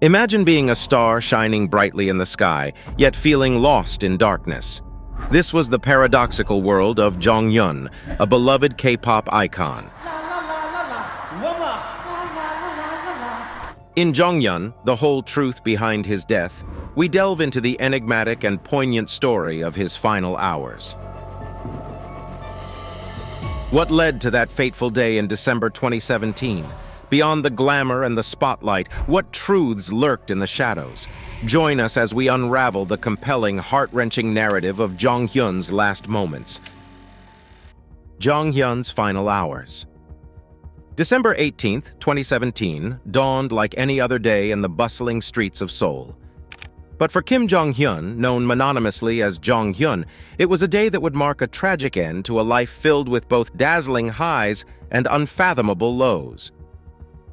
Imagine being a star shining brightly in the sky, yet feeling lost in darkness. This was the paradoxical world of JONGHYUN, a beloved K-pop icon. In JONGHYUN, the whole truth behind his death, we delve into the enigmatic and poignant story of his final hours. What led to that fateful day in December 2017? Beyond the glamour and the spotlight, what truths lurked in the shadows? Join us as we unravel the compelling, heart-wrenching narrative of JONGHYUN's last moments. JONGHYUN's final hours. December 18th, 2017, dawned like any other day in the bustling streets of Seoul. But for Kim Jong-hyun, known mononymously as JONGHYUN, it was a day that would mark a tragic end to a life filled with both dazzling highs and unfathomable lows.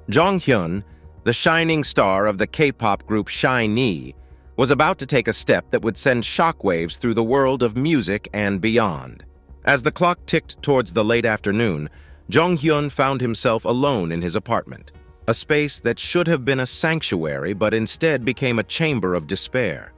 JONGHYUN, the shining star of the K-pop group SHINee, was about to take a step that would send shockwaves through the world of music and beyond. As the clock ticked towards the late afternoon, JONGHYUN found himself alone in his apartment, a space that should have been a sanctuary but instead became a chamber of despair.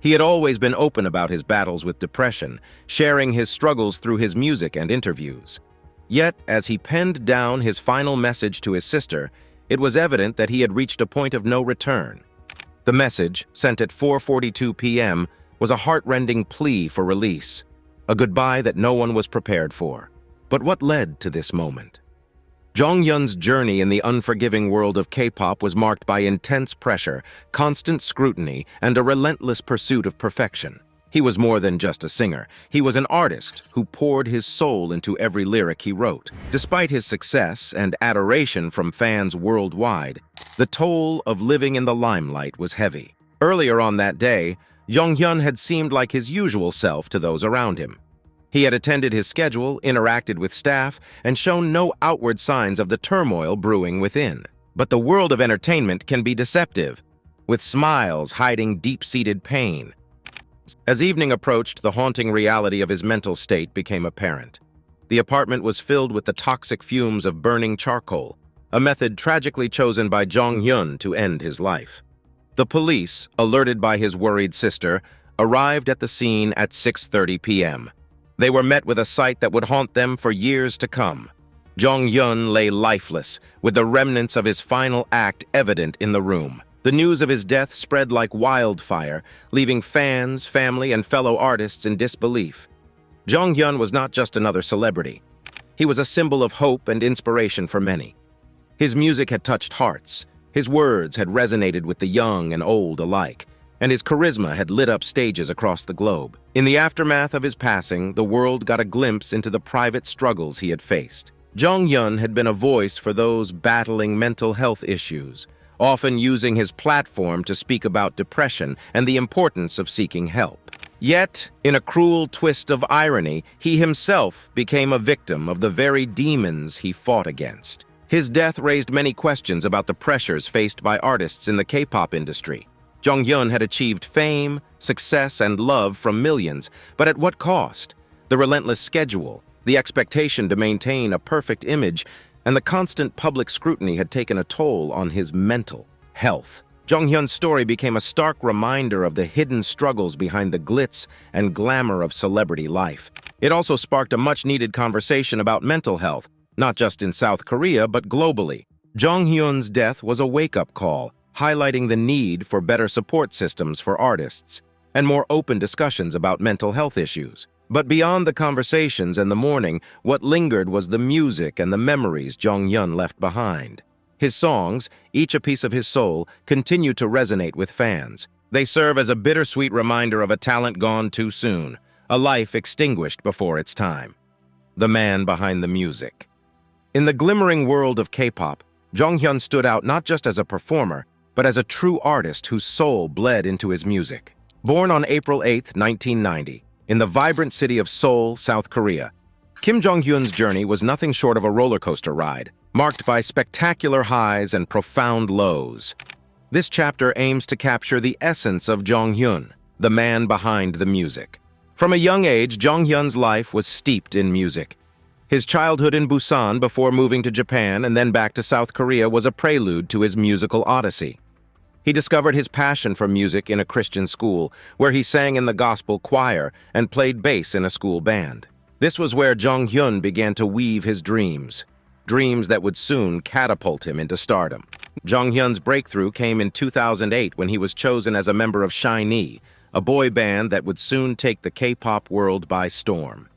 He had always been open about his battles with depression, sharing his struggles through his music and interviews. Yet, as he penned down his final message to his sister, it was evident that he had reached a point of no return. The message, sent at 4:42 p.m., was a heart-rending plea for release, a goodbye that no one was prepared for. But what led to this moment? JONGHYUN's journey in the unforgiving world of K-pop was marked by intense pressure, constant scrutiny, and a relentless pursuit of perfection. He was more than just a singer. He was an artist who poured his soul into every lyric he wrote. Despite his success and adoration from fans worldwide, the toll of living in the limelight was heavy. Earlier on that day, JONGHYUN had seemed like his usual self to those around him. He had attended his schedule, interacted with staff, and shown no outward signs of the turmoil brewing within. But the world of entertainment can be deceptive, with smiles hiding deep-seated pain. As evening approached, the haunting reality of his mental state became apparent. The apartment was filled with the toxic fumes of burning charcoal, a method tragically chosen by JONGHYUN to end his life. The police, alerted by his worried sister, arrived at the scene at 6:30 p.m. They were met with a sight that would haunt them for years to come. JONGHYUN lay lifeless, with the remnants of his final act evident in the room. The news of his death spread like wildfire, leaving fans, family, and fellow artists in disbelief. JONGHYUN was not just another celebrity. He was a symbol of hope and inspiration for many. His music had touched hearts, his words had resonated with the young and old alike, and his charisma had lit up stages across the globe. In the aftermath of his passing, the world got a glimpse into the private struggles he had faced. JONGHYUN had been a voice for those battling mental health issues, often using his platform to speak about depression and the importance of seeking help. Yet, in a cruel twist of irony, he himself became a victim of the very demons he fought against. His death raised many questions about the pressures faced by artists in the K-pop industry. JONGHYUN had achieved fame, success, and love from millions, but at what cost? The relentless schedule, the expectation to maintain a perfect image, and the constant public scrutiny had taken a toll on his mental health. JONGHYUN's story became a stark reminder of the hidden struggles behind the glitz and glamour of celebrity life. It also sparked a much-needed conversation about mental health, not just in South Korea, but globally. JONGHYUN's death was a wake-up call, highlighting the need for better support systems for artists and more open discussions about mental health issues. But beyond the conversations and the mourning, what lingered was the music and the memories JONGHYUN left behind. His songs, each a piece of his soul, continue to resonate with fans. They serve as a bittersweet reminder of a talent gone too soon, a life extinguished before its time. The man behind the music. In the glimmering world of K-pop, JONGHYUN stood out not just as a performer, but as a true artist whose soul bled into his music. Born on April 8, 1990, in the vibrant city of Seoul, South Korea, Kim Jong-hyun's journey was nothing short of a roller coaster ride, marked by spectacular highs and profound lows. This chapter aims to capture the essence of JONGHYUN, the man behind the music. From a young age, JONGHYUN's life was steeped in music. His childhood in Busan before moving to Japan and then back to South Korea was a prelude to his musical odyssey. He discovered his passion for music in a Christian school, where he sang in the gospel choir and played bass in a school band. This was where JONGHYUN began to weave his dreams that would soon catapult him into stardom. JONGHYUN's breakthrough came in 2008 when he was chosen as a member of SHINee, a boy band that would soon take the K-pop world by storm.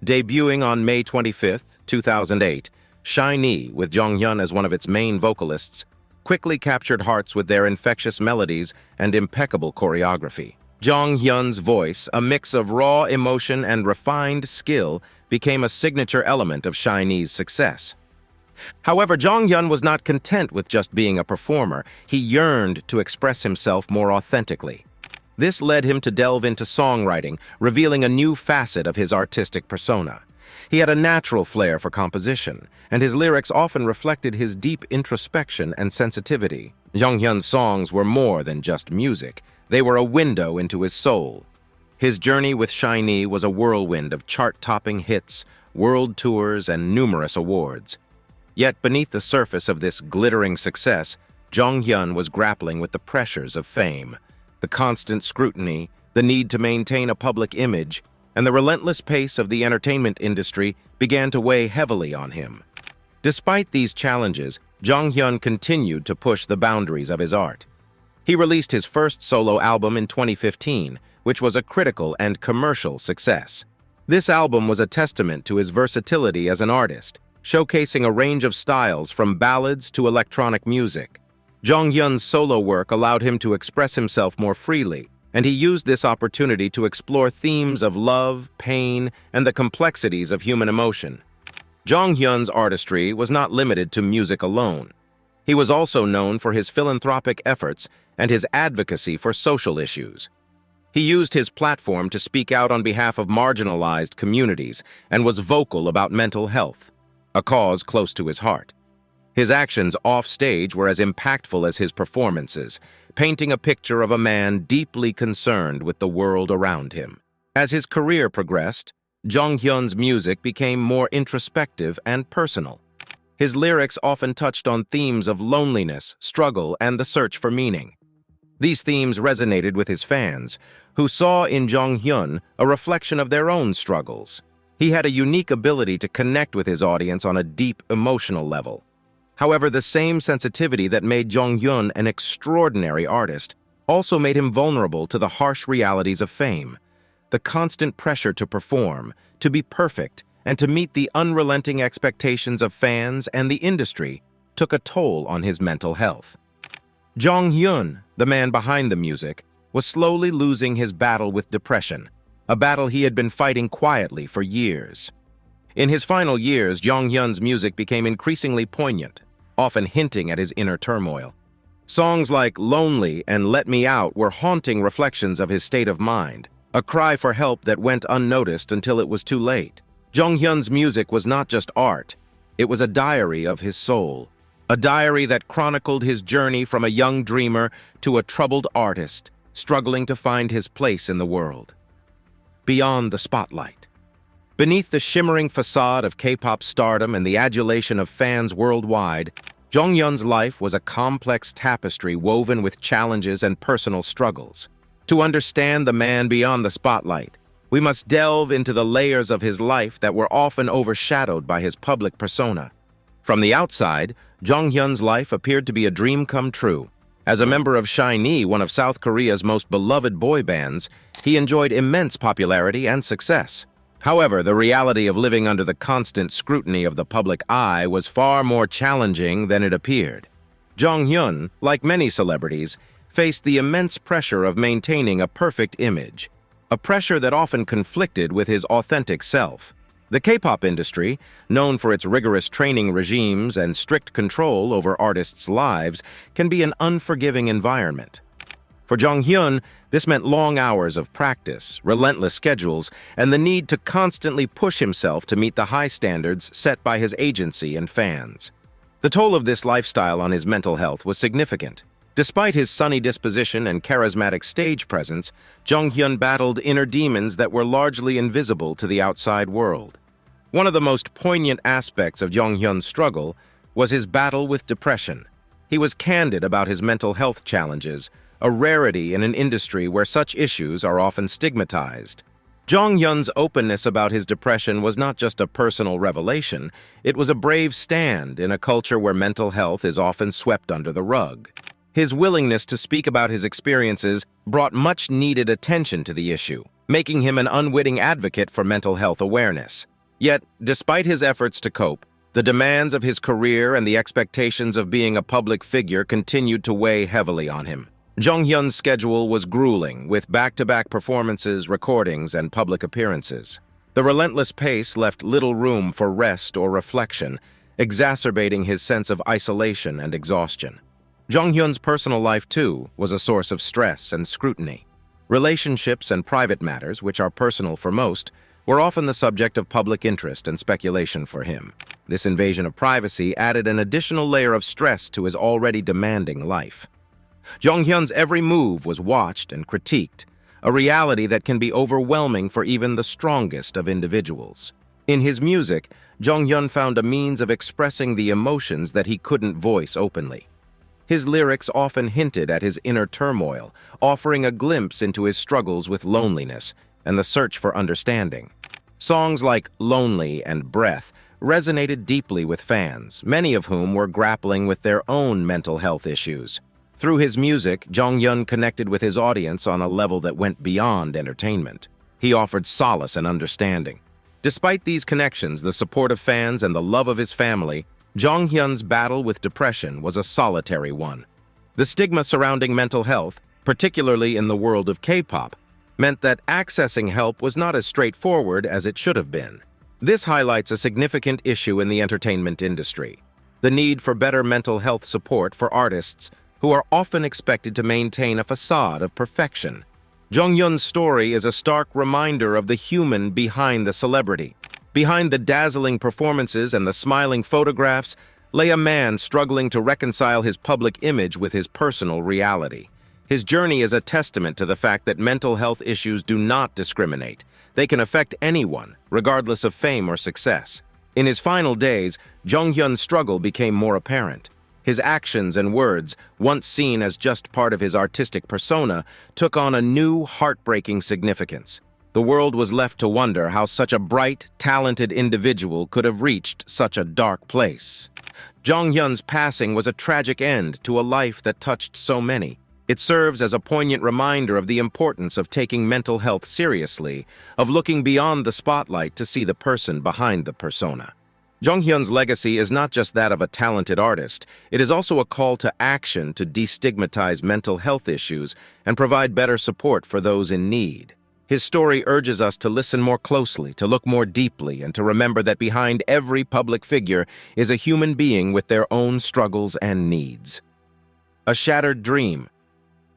Debuting on May 25, 2008, SHINee, with JONGHYUN as one of its main vocalists, quickly captured hearts with their infectious melodies and impeccable choreography. JONGHYUN's voice, a mix of raw emotion and refined skill, became a signature element of SHINee's success. However, JONGHYUN was not content with just being a performer. He yearned to express himself more authentically. This led him to delve into songwriting, revealing a new facet of his artistic persona. He had a natural flair for composition, and his lyrics often reflected his deep introspection and sensitivity. JONGHYUN's songs were more than just music. They were a window into his soul. His journey with SHINee was a whirlwind of chart-topping hits, world tours, and numerous awards. Yet beneath the surface of this glittering success, JONGHYUN was grappling with the pressures of fame. The constant scrutiny, the need to maintain a public image, and the relentless pace of the entertainment industry began to weigh heavily on him. Despite these challenges, JONGHYUN continued to push the boundaries of his art. He released his first solo album in 2015, which was a critical and commercial success. This album was a testament to his versatility as an artist, showcasing a range of styles from ballads to electronic music. JONGHYUN's solo work allowed him to express himself more freely, and he used this opportunity to explore themes of love, pain, and the complexities of human emotion. JONGHYUN's artistry was not limited to music alone. He was also known for his philanthropic efforts and his advocacy for social issues. He used his platform to speak out on behalf of marginalized communities and was vocal about mental health, a cause close to his heart. His actions off-stage were as impactful as his performances, painting a picture of a man deeply concerned with the world around him. As his career progressed, JONGHYUN's music became more introspective and personal. His lyrics often touched on themes of loneliness, struggle, and the search for meaning. These themes resonated with his fans, who saw in JONGHYUN a reflection of their own struggles. He had a unique ability to connect with his audience on a deep emotional level. However, the same sensitivity that made JONGHYUN an extraordinary artist also made him vulnerable to the harsh realities of fame. The constant pressure to perform, to be perfect, and to meet the unrelenting expectations of fans and the industry took a toll on his mental health. JONGHYUN, the man behind the music, was slowly losing his battle with depression, a battle he had been fighting quietly for years. In his final years, JONGHYUN's music became increasingly poignant, often hinting at his inner turmoil. Songs like Lonely and Let Me Out were haunting reflections of his state of mind, a cry for help that went unnoticed until it was too late. JONGHYUN's music was not just art, it was a diary of his soul, a diary that chronicled his journey from a young dreamer to a troubled artist, struggling to find his place in the world. Beyond the spotlight. Beneath the shimmering facade of K-pop stardom and the adulation of fans worldwide, JONGHYUN's life was a complex tapestry woven with challenges and personal struggles. To understand the man beyond the spotlight, we must delve into the layers of his life that were often overshadowed by his public persona. From the outside, JONGHYUN's life appeared to be a dream come true. As a member of SHINee, one of South Korea's most beloved boy bands, he enjoyed immense popularity and success. However, the reality of living under the constant scrutiny of the public eye was far more challenging than it appeared. JONGHYUN, like many celebrities, faced the immense pressure of maintaining a perfect image, a pressure that often conflicted with his authentic self. The K-pop industry, known for its rigorous training regimes and strict control over artists' lives, can be an unforgiving environment. For JONGHYUN, this meant long hours of practice, relentless schedules, and the need to constantly push himself to meet the high standards set by his agency and fans. The toll of this lifestyle on his mental health was significant. Despite his sunny disposition and charismatic stage presence, JONGHYUN battled inner demons that were largely invisible to the outside world. One of the most poignant aspects of JONGHYUN's struggle was his battle with depression. He was candid about his mental health challenges, a rarity in an industry where such issues are often stigmatized. JONGHYUN's openness about his depression was not just a personal revelation, it was a brave stand in a culture where mental health is often swept under the rug. His willingness to speak about his experiences brought much-needed attention to the issue, making him an unwitting advocate for mental health awareness. Yet, despite his efforts to cope, the demands of his career and the expectations of being a public figure continued to weigh heavily on him. JONGHYUN's schedule was grueling, with back-to-back performances, recordings, and public appearances. The relentless pace left little room for rest or reflection, exacerbating his sense of isolation and exhaustion. JONGHYUN's personal life, too, was a source of stress and scrutiny. Relationships and private matters, which are personal for most, were often the subject of public interest and speculation for him. This invasion of privacy added an additional layer of stress to his already demanding life. JONGHYUN's every move was watched and critiqued, a reality that can be overwhelming for even the strongest of individuals. In his music, JONGHYUN found a means of expressing the emotions that he couldn't voice openly. His lyrics often hinted at his inner turmoil, offering a glimpse into his struggles with loneliness and the search for understanding. Songs like Lonely and Breath resonated deeply with fans, many of whom were grappling with their own mental health issues. Through his music, JONGHYUN connected with his audience on a level that went beyond entertainment. He offered solace and understanding. Despite these connections, the support of fans, and the love of his family, JONGHYUN's battle with depression was a solitary one. The stigma surrounding mental health, particularly in the world of K-pop, meant that accessing help was not as straightforward as it should have been. This highlights a significant issue in the entertainment industry: the need for better mental health support for artists who are often expected to maintain a facade of perfection. JONGHYUN's story is a stark reminder of the human behind the celebrity. Behind the dazzling performances and the smiling photographs lay a man struggling to reconcile his public image with his personal reality. His journey is a testament to the fact that mental health issues do not discriminate. They can affect anyone, regardless of fame or success. In his final days, JONGHYUN's struggle became more apparent. His actions and words, once seen as just part of his artistic persona, took on a new, heartbreaking significance. The world was left to wonder how such a bright, talented individual could have reached such a dark place. JONGHYUN's passing was a tragic end to a life that touched so many. It serves as a poignant reminder of the importance of taking mental health seriously, of looking beyond the spotlight to see the person behind the persona. JONGHYUN's legacy is not just that of a talented artist, it is also a call to action to destigmatize mental health issues and provide better support for those in need. His story urges us to listen more closely, to look more deeply, and to remember that behind every public figure is a human being with their own struggles and needs. A shattered dream.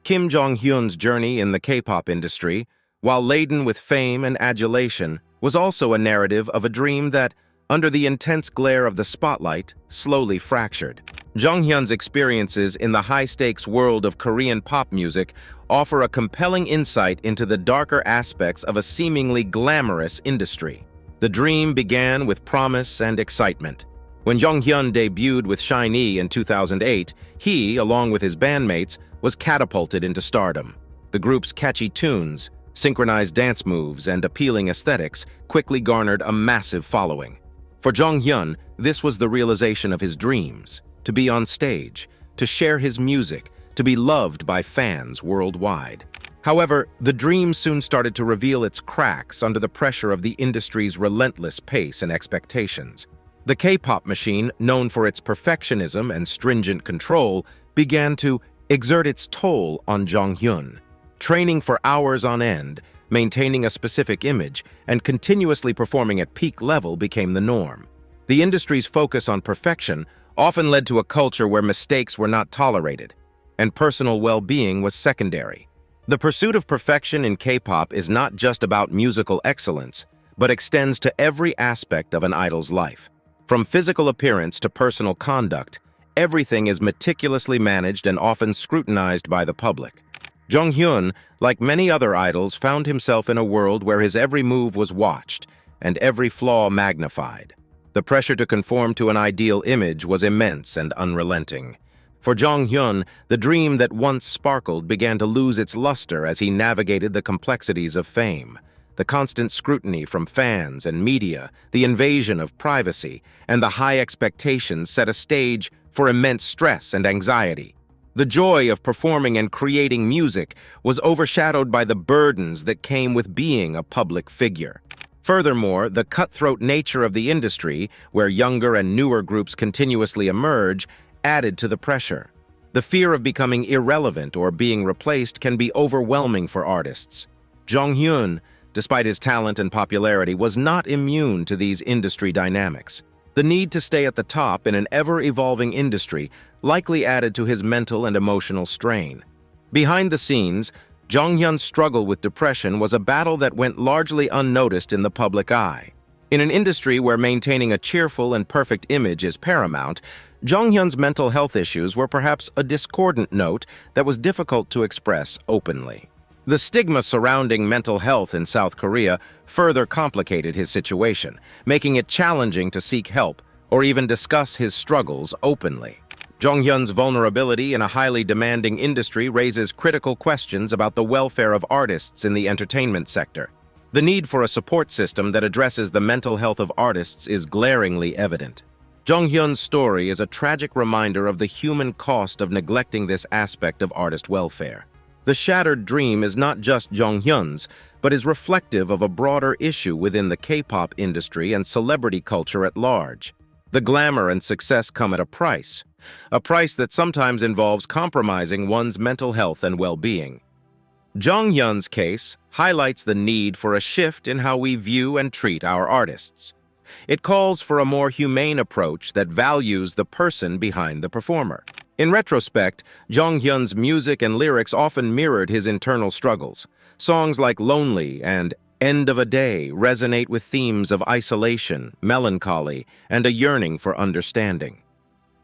Kim Jong-hyun's journey in the K-pop industry, while laden with fame and adulation, was also a narrative of a dream that, under the intense glare of the spotlight, slowly fractured. JONGHYUN's experiences in the high-stakes world of Korean pop music offer a compelling insight into the darker aspects of a seemingly glamorous industry. The dream began with promise and excitement. When JONGHYUN debuted with SHINee in 2008, he, along with his bandmates, was catapulted into stardom. The group's catchy tunes, synchronized dance moves, and appealing aesthetics quickly garnered a massive following. For JONGHYUN, this was the realization of his dreams: to be on stage, to share his music, to be loved by fans worldwide. However, the dream soon started to reveal its cracks under the pressure of the industry's relentless pace and expectations. The K-pop machine, known for its perfectionism and stringent control, began to exert its toll on JONGHYUN. Training for hours on end, maintaining a specific image, and continuously performing at peak level became the norm. The industry's focus on perfection often led to a culture where mistakes were not tolerated, and personal well-being was secondary. The pursuit of perfection in K-pop is not just about musical excellence, but extends to every aspect of an idol's life. From physical appearance to personal conduct, everything is meticulously managed and often scrutinized by the public. JONGHYUN, like many other idols, found himself in a world where his every move was watched and every flaw magnified. The pressure to conform to an ideal image was immense and unrelenting. For JONGHYUN, the dream that once sparkled began to lose its luster as he navigated the complexities of fame. The constant scrutiny from fans and media, the invasion of privacy, and the high expectations set a stage for immense stress and anxiety. The joy of performing and creating music was overshadowed by the burdens that came with being a public figure. Furthermore, the cutthroat nature of the industry, where younger and newer groups continuously emerge, added to the pressure. The fear of becoming irrelevant or being replaced can be overwhelming for artists. JONGHYUN, despite his talent and popularity, was not immune to these industry dynamics. The need to stay at the top in an ever-evolving industry likely added to his mental and emotional strain. Behind the scenes, JONGHYUN's struggle with depression was a battle that went largely unnoticed in the public eye. In an industry where maintaining a cheerful and perfect image is paramount, JONGHYUN's mental health issues were perhaps a discordant note that was difficult to express openly. The stigma surrounding mental health in South Korea further complicated his situation, making it challenging to seek help or even discuss his struggles openly. JONGHYUN's vulnerability in a highly demanding industry raises critical questions about the welfare of artists in the entertainment sector. The need for a support system that addresses the mental health of artists is glaringly evident. JONGHYUN's story is a tragic reminder of the human cost of neglecting this aspect of artist welfare. The shattered dream is not just JONGHYUN's, but is reflective of a broader issue within the K-pop industry and celebrity culture at large. The glamour and success come at a price that sometimes involves compromising one's mental health and well-being. JONGHYUN's case highlights the need for a shift in how we view and treat our artists. It calls for a more humane approach that values the person behind the performer. In retrospect, JONGHYUN's music and lyrics often mirrored his internal struggles. Songs like Lonely and End of a Day resonate with themes of isolation, melancholy, and a yearning for understanding.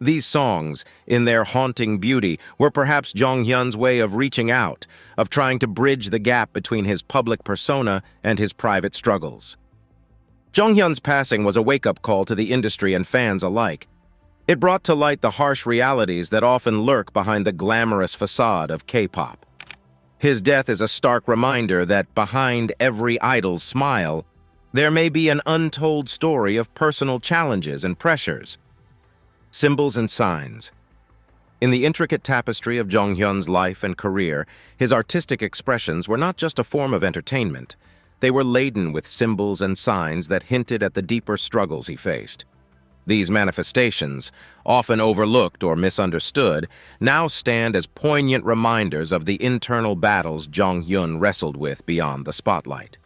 These songs, in their haunting beauty, were perhaps JONGHYUN's way of reaching out, of trying to bridge the gap between his public persona and his private struggles. JONGHYUN's passing was a wake-up call to the industry and fans alike. It brought to light the harsh realities that often lurk behind the glamorous facade of K-pop. His death is a stark reminder that behind every idol's smile, there may be an untold story of personal challenges and pressures. Symbols and signs. In the intricate tapestry of JONGHYUN's life and career, his artistic expressions were not just a form of entertainment. They were laden with symbols and signs that hinted at the deeper struggles he faced. These manifestations, often overlooked or misunderstood, now stand as poignant reminders of the internal battles JONGHYUN wrestled with beyond the spotlight.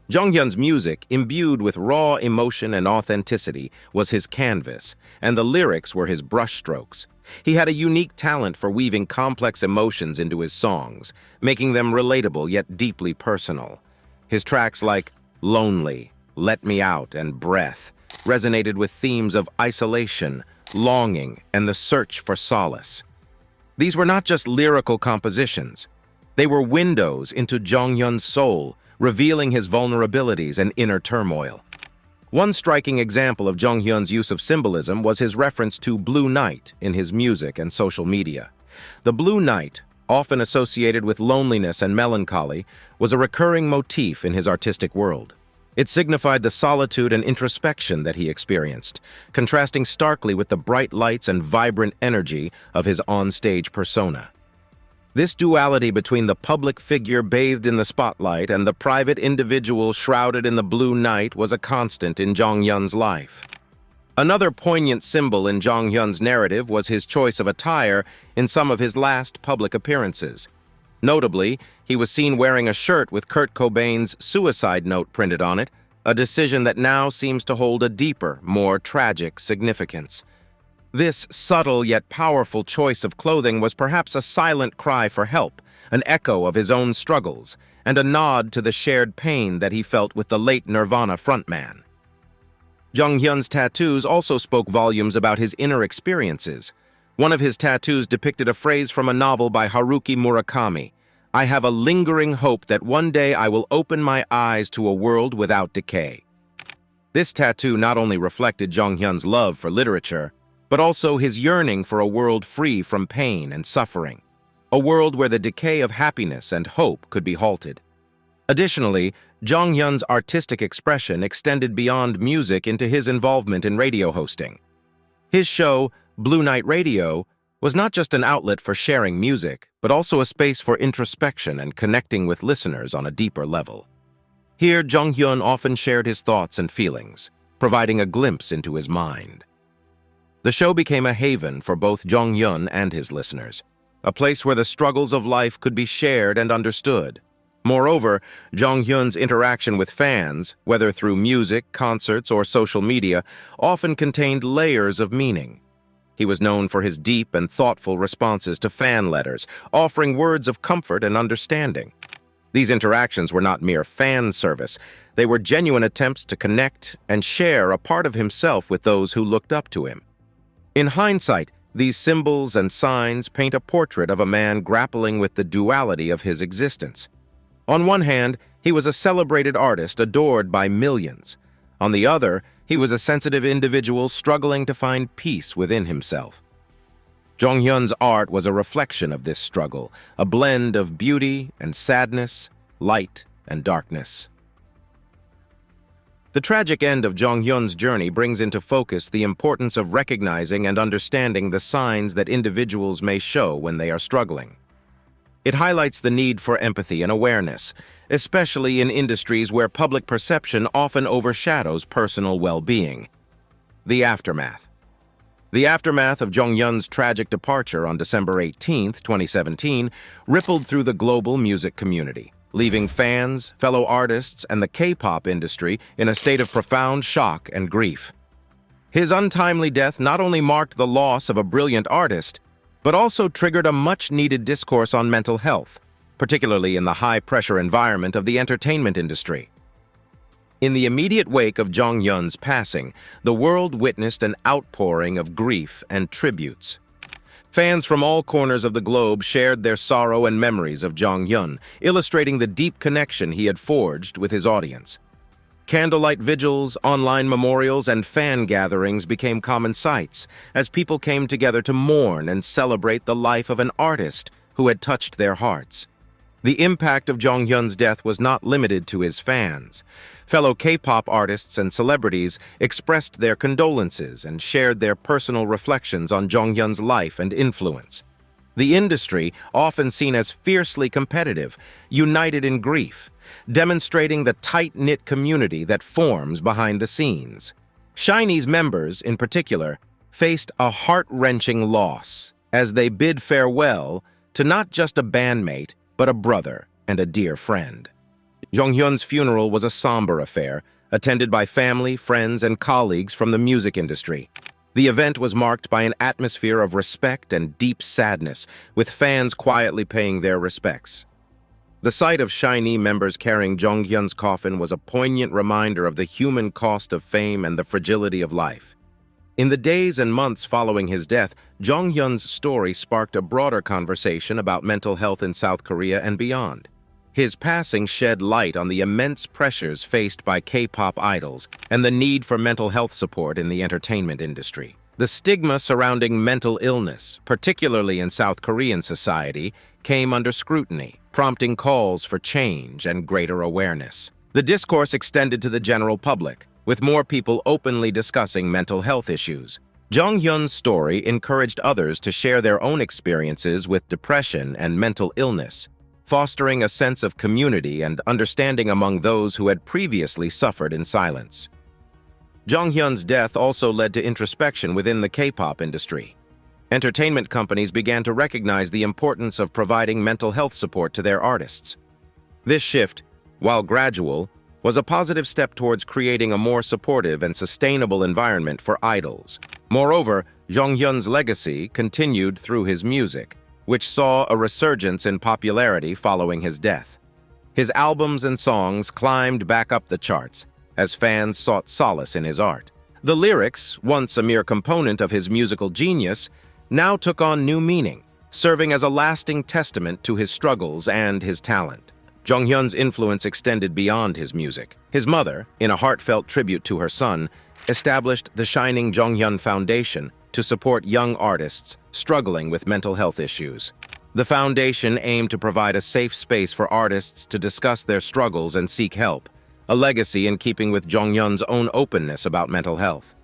JONGHYUN's music, imbued with raw emotion and authenticity, was his canvas, and the lyrics were his brushstrokes. He had a unique talent for weaving complex emotions into his songs, making them relatable yet deeply personal. His tracks like Lonely, Let Me Out, and Breath resonated with themes of isolation, longing, and the search for solace. These were not just lyrical compositions. They were windows into JONGHYUN's soul, revealing his vulnerabilities and inner turmoil. One striking example of JONGHYUN's use of symbolism was his reference to Blue Night in his music and social media. The Blue Night, often associated with loneliness and melancholy, was a recurring motif in his artistic world. It signified the solitude and introspection that he experienced, contrasting starkly with the bright lights and vibrant energy of his on-stage persona. This duality between the public figure bathed in the spotlight and the private individual shrouded in the blue night was a constant in JONGHYUN's life. Another poignant symbol in JONGHYUN's narrative was his choice of attire in some of his last public appearances. Notably, he was seen wearing a shirt with Kurt Cobain's suicide note printed on it, a decision that now seems to hold a deeper, more tragic significance. This subtle yet powerful choice of clothing was perhaps a silent cry for help, an echo of his own struggles, and a nod to the shared pain that he felt with the late Nirvana frontman. JONGHYUN's tattoos also spoke volumes about his inner experiences. One of his tattoos depicted a phrase from a novel by Haruki Murakami: "I have a lingering hope that one day I will open my eyes to a world without decay." This tattoo not only reflected JONGHYUN's love for literature, but also his yearning for a world free from pain and suffering, a world where the decay of happiness and hope could be halted. Additionally, JONGHYUN's artistic expression extended beyond music into his involvement in radio hosting. His show, Blue Night Radio, was not just an outlet for sharing music, but also a space for introspection and connecting with listeners on a deeper level. Here, JONGHYUN often shared his thoughts and feelings, providing a glimpse into his mind. The show became a haven for both JONGHYUN and his listeners, a place where the struggles of life could be shared and understood. Moreover, JONGHYUN's interaction with fans, whether through music, concerts, or social media, often contained layers of meaning. He was known for his deep and thoughtful responses to fan letters, offering words of comfort and understanding. These interactions were not mere fan service. They were genuine attempts to connect and share a part of himself with those who looked up to him. In hindsight, these symbols and signs paint a portrait of a man grappling with the duality of his existence. On one hand, he was a celebrated artist adored by millions. On the other, he was a sensitive individual struggling to find peace within himself. JONGHYUN's art was a reflection of this struggle, a blend of beauty and sadness, light and darkness. The tragic end of JONGHYUN's journey brings into focus the importance of recognizing and understanding the signs that individuals may show when they are struggling. It highlights the need for empathy and awareness, especially in industries where public perception often overshadows personal well-being. The aftermath. The aftermath of JONGHYUN's tragic departure on December 18, 2017, rippled through the global music community, leaving fans, fellow artists, and the K-pop industry in a state of profound shock and grief. His untimely death not only marked the loss of a brilliant artist, but also triggered a much-needed discourse on mental health, particularly in the high-pressure environment of the entertainment industry. In the immediate wake of JONGHYUN's passing, the world witnessed an outpouring of grief and tributes. Fans from all corners of the globe shared their sorrow and memories of JONGHYUN, illustrating the deep connection he had forged with his audience. Candlelight vigils, online memorials, and fan gatherings became common sights as people came together to mourn and celebrate the life of an artist who had touched their hearts. The impact of JONGHYUN's death was not limited to his fans. Fellow K-pop artists and celebrities expressed their condolences and shared their personal reflections on JONGHYUN's life and influence. The industry, often seen as fiercely competitive, united in grief, demonstrating the tight-knit community that forms behind the scenes. SHINee's members, in particular, faced a heart-wrenching loss as they bid farewell to not just a bandmate, but a brother and a dear friend. JONGHYUN's funeral was a somber affair, attended by family, friends, and colleagues from the music industry. The event was marked by an atmosphere of respect and deep sadness, with fans quietly paying their respects. The sight of SHINee members carrying JONGHYUN's coffin was a poignant reminder of the human cost of fame and the fragility of life. In the days and months following his death, JONGHYUN's story sparked a broader conversation about mental health in South Korea and beyond. His passing shed light on the immense pressures faced by K-pop idols and the need for mental health support in the entertainment industry. The stigma surrounding mental illness, particularly in South Korean society, came under scrutiny, prompting calls for change and greater awareness. The discourse extended to the general public, with more people openly discussing mental health issues. JONGHYUN's story encouraged others to share their own experiences with depression and mental illness, fostering a sense of community and understanding among those who had previously suffered in silence. JONGHYUN's death also led to introspection within the K-pop industry. Entertainment companies began to recognize the importance of providing mental health support to their artists. This shift, while gradual, was a positive step towards creating a more supportive and sustainable environment for idols. Moreover, JONGHYUN's legacy continued through his music, which saw a resurgence in popularity following his death. His albums and songs climbed back up the charts as fans sought solace in his art. The lyrics, once a mere component of his musical genius, now took on new meaning, serving as a lasting testament to his struggles and his talent. JONGHYUN's influence extended beyond his music. His mother, in a heartfelt tribute to her son, established the Shining JONGHYUN Foundation to to support young artists struggling with mental health issues. The foundation aimed to provide a safe space for artists to discuss their struggles and seek help, a legacy in keeping with JONGHYUN's own openness about mental health.